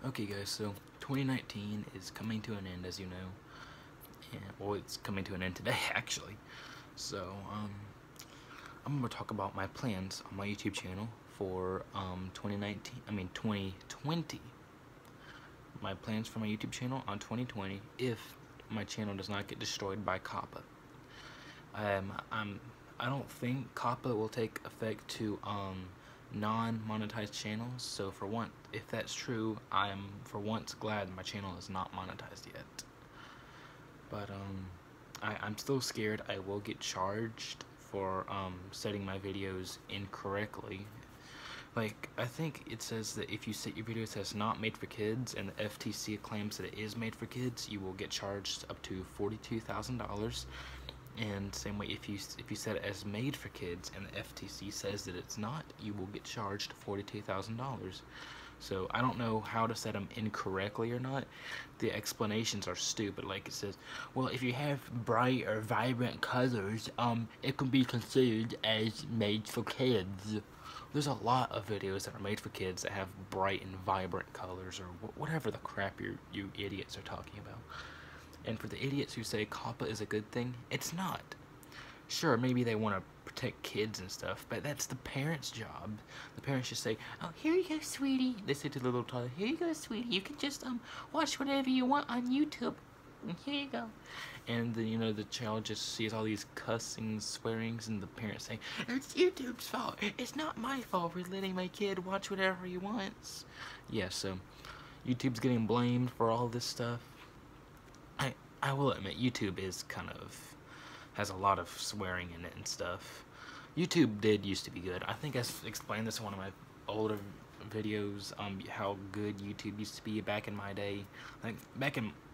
Okay guys, so 2019 is coming to an end, as you know. And, well, it's coming to an end today, actually. So, I'm gonna talk about my plans on my YouTube channel for 2020. My plans for my YouTube channel on 2020 if my channel does not get destroyed by COPPA. I don't think COPPA will take effect to non-monetized channels, so for once, if that's true, I am for once glad my channel is not monetized yet. But I'm still scared I will get charged for setting my videos incorrectly. Like, I think it says that if you set your videos as not made for kids and the FTC claims that it is made for kids, you will get charged up to $42,000. And same way, if you set it as made for kids and the FTC says that it's not, you will get charged $42,000. So I don't know how to set them incorrectly or not. The explanations are stupid. Like, it says, well, if you have bright or vibrant colors, it can be considered as made for kids. There's a lot of videos that are made for kids that have bright and vibrant colors, or whatever the crap you idiots are talking about. And for the idiots who say COPPA is a good thing, it's not. Sure, maybe they want to protect kids and stuff, but that's the parents' job. The parents should say, oh, here you go, sweetie. They say to the little toddler, here you go, sweetie. You can just watch whatever you want on YouTube. And here you go. And then, you know, the child just sees all these cussing, swearings, and the parents say, it's YouTube's fault. It's not my fault for letting my kid watch whatever he wants. Yeah, so YouTube's getting blamed for all this stuff. I will admit, YouTube is has a lot of swearing in it and stuff. YouTube did used to be good. I think I explained this in one of my older videos, how good YouTube used to be back in my day. Like,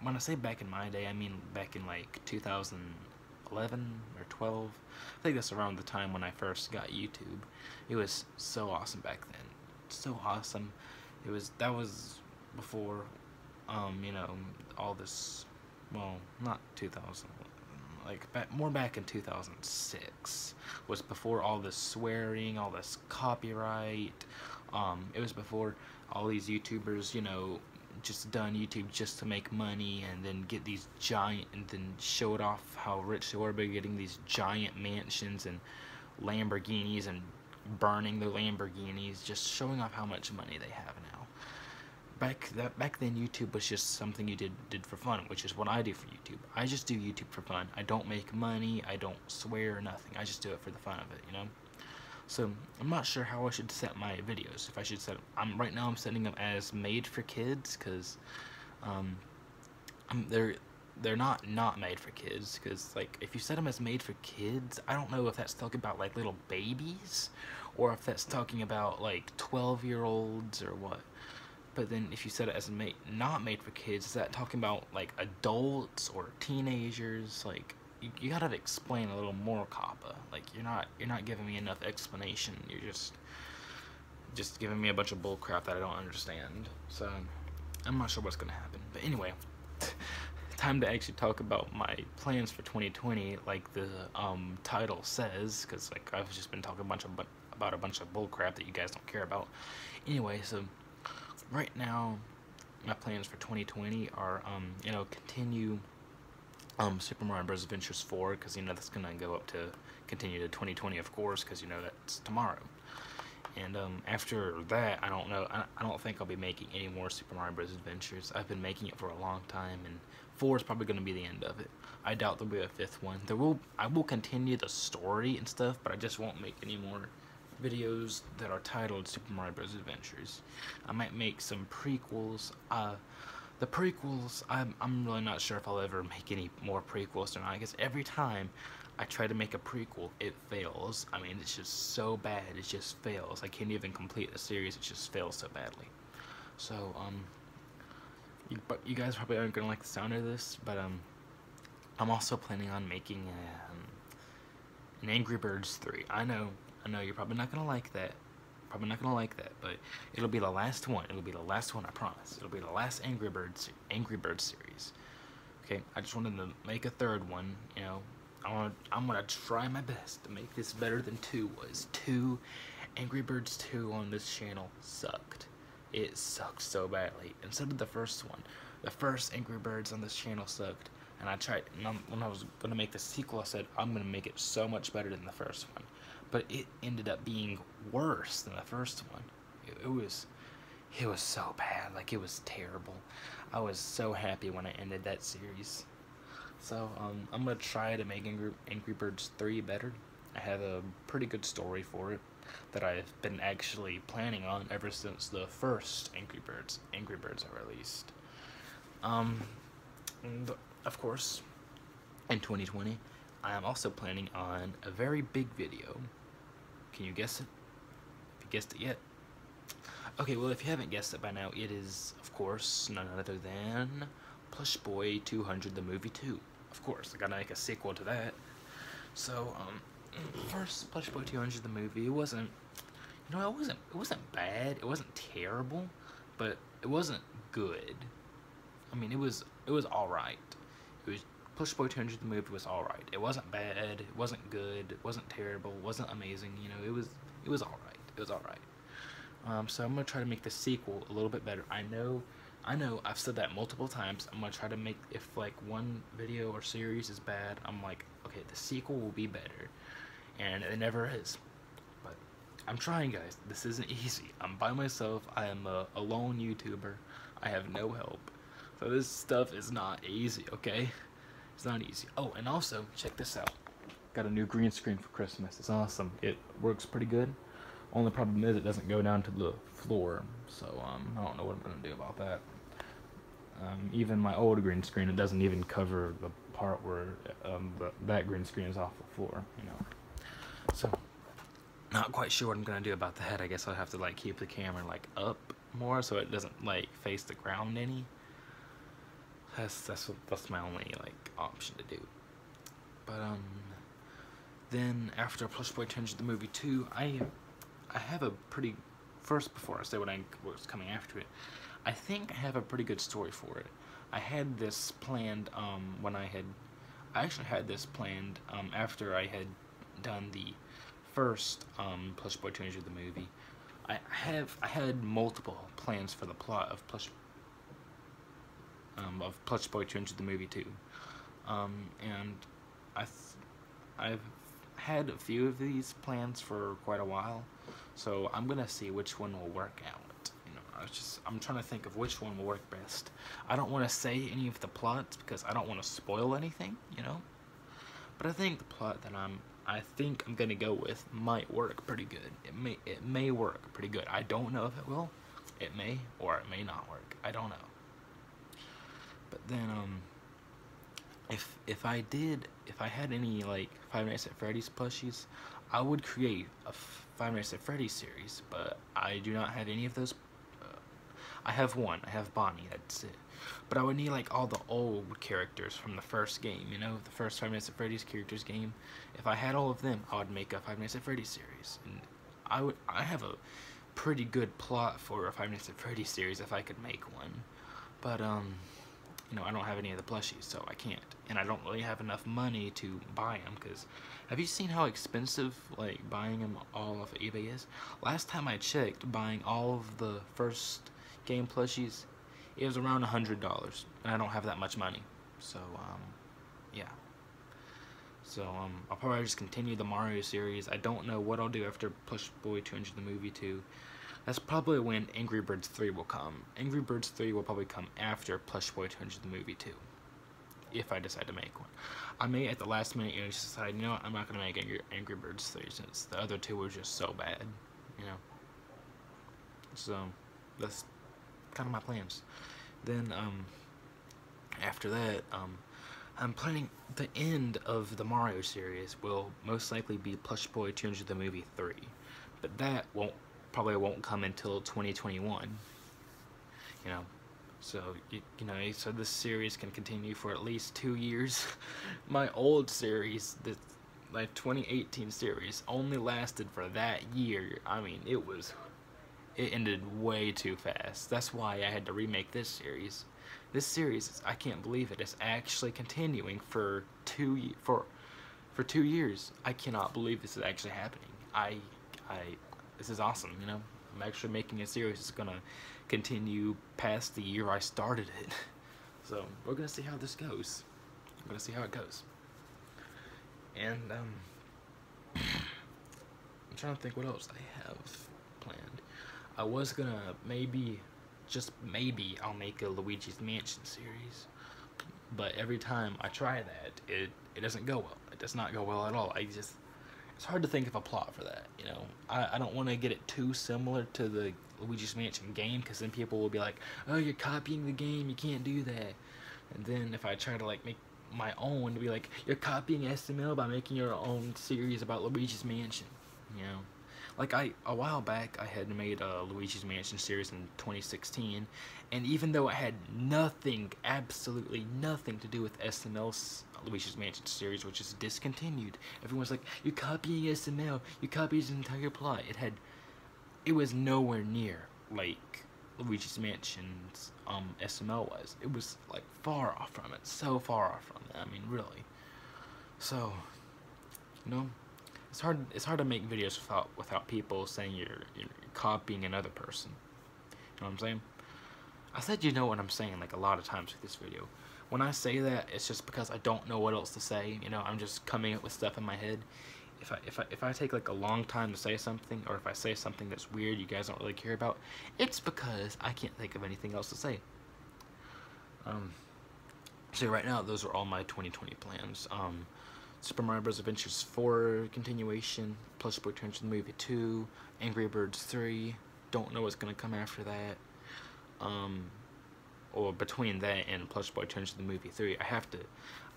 when I say back in my day, I mean back in like 2011 or 12. I think that's around the time when I first got YouTube. It was so awesome back then. So awesome. That was before, you know, all this. Well, not 2000, like more back in 2006, was before all this swearing, all this copyright. It was before all these YouTubers, you know, just done YouTube just to make money and then get these giant, and then showed off how rich they were by getting these giant mansions and Lamborghinis and burning the Lamborghinis, just showing off how much money they have now. Back then, YouTube was just something you did for fun, which is what I do for YouTube. I just do YouTube for fun. I don't make money. I don't swear or nothing. I just do it for the fun of it, you know. So I'm not sure how I should set my videos. If I should set them, right now I'm setting them as made for kids, because they're not made for kids. Because, like, if you set them as made for kids, I don't know if that's talking about like little babies, or if that's talking about like 12-year-olds or what. But then if you set it as not made for kids, is that talking about like adults or teenagers? Like, you gotta explain a little more, COPPA. Like, you're not giving me enough explanation. You're just giving me a bunch of bull crap that I don't understand. So I'm not sure what's gonna happen. But anyway, time to actually talk about my plans for 2020, like the title says, because like I've just been talking about a bunch of bull crap that you guys don't care about. Anyway, so right now, my plans for 2020 are, you know, continue Super Mario Bros. Adventures 4, because, you know, that's going to go up to, continue to 2020, of course, because, you know, that's tomorrow. And after that, I don't know, I don't think I'll be making any more Super Mario Bros. Adventures. I've been making it for a long time, and 4 is probably going to be the end of it. I doubt there'll be a 5th one. I will continue the story and stuff, but I just won't make any more videos that are titled Super Mario Bros. Adventures. I might make some prequels. The prequels, I'm really not sure if I'll ever make any more prequels or not, because every time I try to make a prequel, it fails. I mean, it's just so bad, it just fails. I can't even complete the series, it just fails so badly. So, you guys probably aren't gonna like the sound of this, but I'm also planning on making an Angry Birds 3. I know you're probably not gonna like that. But it'll be the last one. It'll be the last one, I promise. It'll be the last Angry Birds series. Okay, I just wanted to make a 3rd one. You know, I'm gonna try my best to make this better than 2 was. Angry Birds 2 on this channel sucked. It sucked so badly, and so did the first one. The first Angry Birds on this channel sucked, and I tried, and when I was gonna make the sequel, I said, I'm gonna make it so much better than the first one. But it ended up being worse than the first one. It was so bad, like, it was terrible. I was so happy when I ended that series. So, I'm gonna try to make Angry Birds 3 better. I have a pretty good story for it that I've been actually planning on ever since the first Angry Birds are released. And of course, in 2020, I am also planning on a very big video. Can you guess it? Have you guessed it yet? Okay, well, if you haven't guessed it by now, it is, of course, none other than Plush Boy 200 the Movie 2. Of course, I gotta make a sequel to that. So, first Plush Boy 200 the movie, it wasn't bad, it wasn't terrible, but it wasn't good. I mean, it was alright. It was, Plush Boy 200 the movie was alright. It wasn't bad, it wasn't good, it wasn't terrible, it wasn't amazing, you know, it was alright. It was alright. So I'm gonna try to make the sequel a little bit better. I know, I've said that multiple times. I'm gonna try to make, if like one video or series is bad, I'm like, okay, the sequel will be better. And it never is. But I'm trying, guys. This isn't easy. I'm by myself. I am a lone YouTuber. I have no help. So this stuff is not easy, okay? It's not easy. Oh, and also, check this out. Got a new green screen for Christmas. It's awesome. It works pretty good. Only problem is it doesn't go down to the floor. So, I don't know what I'm going to do about that. Even my old green screen, it doesn't even cover the part where that green screen is off the floor, you know. So, not quite sure what I'm going to do about that. I guess I'll have to, like, keep the camera, like, up more so it doesn't, like, face the ground any. That's my only, like, option to do. But, then after Plush Boy Changed the Movie 2, I have a pretty, first, before I say what's coming after it, I think I have a pretty good story for it. I had this planned, I actually had this planned, after I had done the first, Plush Boy Changed the Movie. I had multiple plans for the plot of Plush Boy Changed the Movie 2. And I've had a few of these plans for quite a while, so I'm gonna see which one will work out. You know, I'm trying to think of which one will work best. I don't want to say any of the plots because I don't want to spoil anything, you know. But I think the plot that I think I'm gonna go with might work pretty good. It may work pretty good. I don't know if it will. It may or it may not work. I don't know. But then if I had any like Five Nights at Freddy's plushies, I would create a Five Nights at Freddy's series. But I do not have any of those. I have one. I have Bonnie. That's it. But I would need like all the old characters from the first game. You know, the first Five Nights at Freddy's characters game. If I had all of them, I would make a Five Nights at Freddy's series. And I have a pretty good plot for a Five Nights at Freddy's series if I could make one. But you know, I don't have any of the plushies, so I can't. And I don't really have enough money to buy them, because have you seen how expensive, like, buying them all off of eBay is? Last time I checked, buying all of the first game plushies, it was around $100, and I don't have that much money. So, yeah. So, I'll probably just continue the Mario series. I don't know what I'll do after Plush Boy 200 the Movie 2. That's probably when Angry Birds 3 will come. Angry Birds 3 will probably come after Plush Boy 200 the Movie 2. If I decide to make one. I may at the last minute decide, you know what, I'm not going to make Angry Birds 3 since the other two were just so bad, you know. So, that's kind of my plans. Then, after that, I'm planning the end of the Mario series will most likely be Plush Boy 200 the Movie 3. But that probably won't come until 2021, you know. So, you know, so this series can continue for at least 2 years. My old series, the 2018 series, only lasted for that year. I mean, it ended way too fast. That's why I had to remake this series. This series, I can't believe it, is actually continuing for 2 years. I cannot believe this is actually happening. This is awesome, you know. I'm actually making a series that's gonna continue past the year I started it. So we're gonna see how this goes. I'm gonna see how it goes. And I'm trying to think what else I have planned. I was gonna just maybe, I'll make a Luigi's Mansion series. But every time I try that, it doesn't go well. It does not go well at all. It's hard to think of a plot for that, you know. I don't want to get it too similar to the Luigi's Mansion game, because then people will be like, oh, you're copying the game, you can't do that. And then if I try to like make my own, to be like, you're copying SML by making your own series about Luigi's Mansion, you know. Like, a while back, I had made a Luigi's Mansion series in 2016, and even though it had nothing, absolutely nothing to do with SML's Luigi's Mansion series, which is discontinued, everyone's like, you're copying SML, you copied his entire plot. It was nowhere near like Luigi's Mansion's SML was. It was like far off from it, so far off from it. I mean, really. So, you know, it's hard to make videos without people saying you're copying another person. You know what I'm saying? I said you know what I'm saying like a lot of times with this video. When I say that, it's just because I don't know what else to say. You know, I'm just coming up with stuff in my head. If I take like a long time to say something, or if I say something that's weird you guys don't really care about, it's because I can't think of anything else to say. So right now, those are all my 2020 plans. Super Mario Bros. Adventures 4 continuation, Plush Boy Returns to the Movie 2, Angry Birds 3, don't know what's gonna come after that. Or between that and Plush Boy Returns to the Movie 3,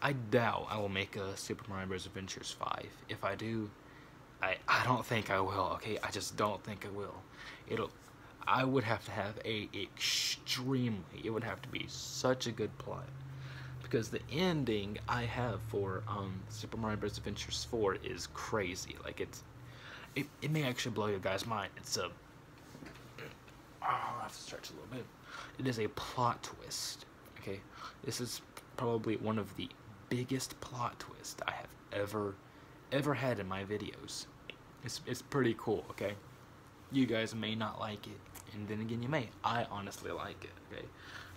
I doubt I will make a Super Mario Bros. Adventures 5. If I do, I don't think I will, okay? I just don't think I will. I would have to have it would have to be such a good plot. Because the ending I have for Super Mario Bros. Adventures 4 is crazy. Like, it may actually blow your guys' mind. I'll have to stretch a little bit. It is a plot twist, okay? This is probably one of the biggest plot twists I have ever had in my videos. It's pretty cool, okay? You guys may not like it, and then again you may. I honestly like it, okay?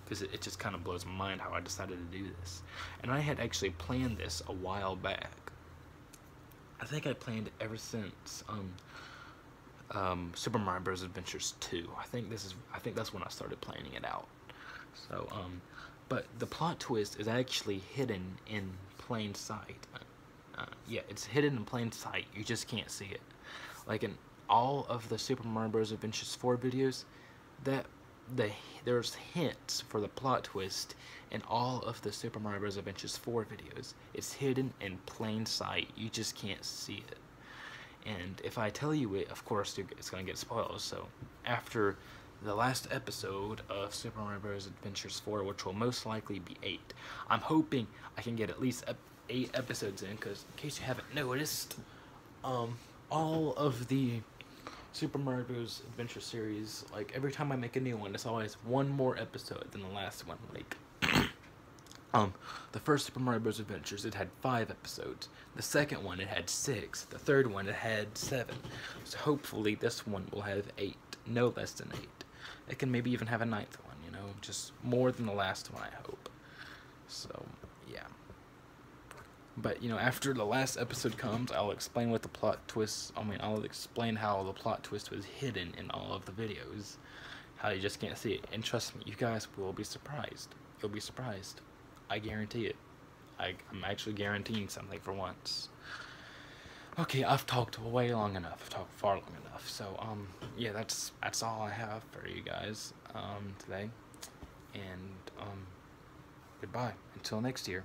Because it just kind of blows my mind how I decided to do this. And I had actually planned this a while back. I think I planned it ever since Super Mario Bros. Adventures 2. I think that's when I started planning it out. So, but the plot twist is actually hidden in plain sight. Yeah, it's hidden in plain sight. You just can't see it. Like in all of the Super Mario Bros. Adventures 4 videos, there's hints for the plot twist in all of the Super Mario Bros. Adventures 4 videos. It's hidden in plain sight. You just can't see it. And if I tell you it, of course, it's going to get spoiled. So after the last episode of Super Mario Bros. Adventures 4, which will most likely be 8, I'm hoping I can get at least 8 episodes in, because in case you haven't noticed, all of the Super Mario Bros. Adventure series, like, every time I make a new one, it's always one more episode than the last one. Like, the first Super Mario Bros. Adventures, it had 5 episodes. The second one, it had 6. The third one, it had 7. So hopefully this one will have 8. No less than 8. It can maybe even have a 9th one, you know? Just more than the last one, I hope. So, yeah. But, you know, after the last episode comes, I'll explain what the plot twists... I'll explain how the plot twist was hidden in all of the videos. How you just can't see it. And trust me, you guys will be surprised. You'll be surprised. I guarantee it. I'm actually guaranteeing something for once. Okay, I've talked way long enough. I've talked far long enough. So, yeah, that's all I have for you guys, today. And, goodbye. Until next year.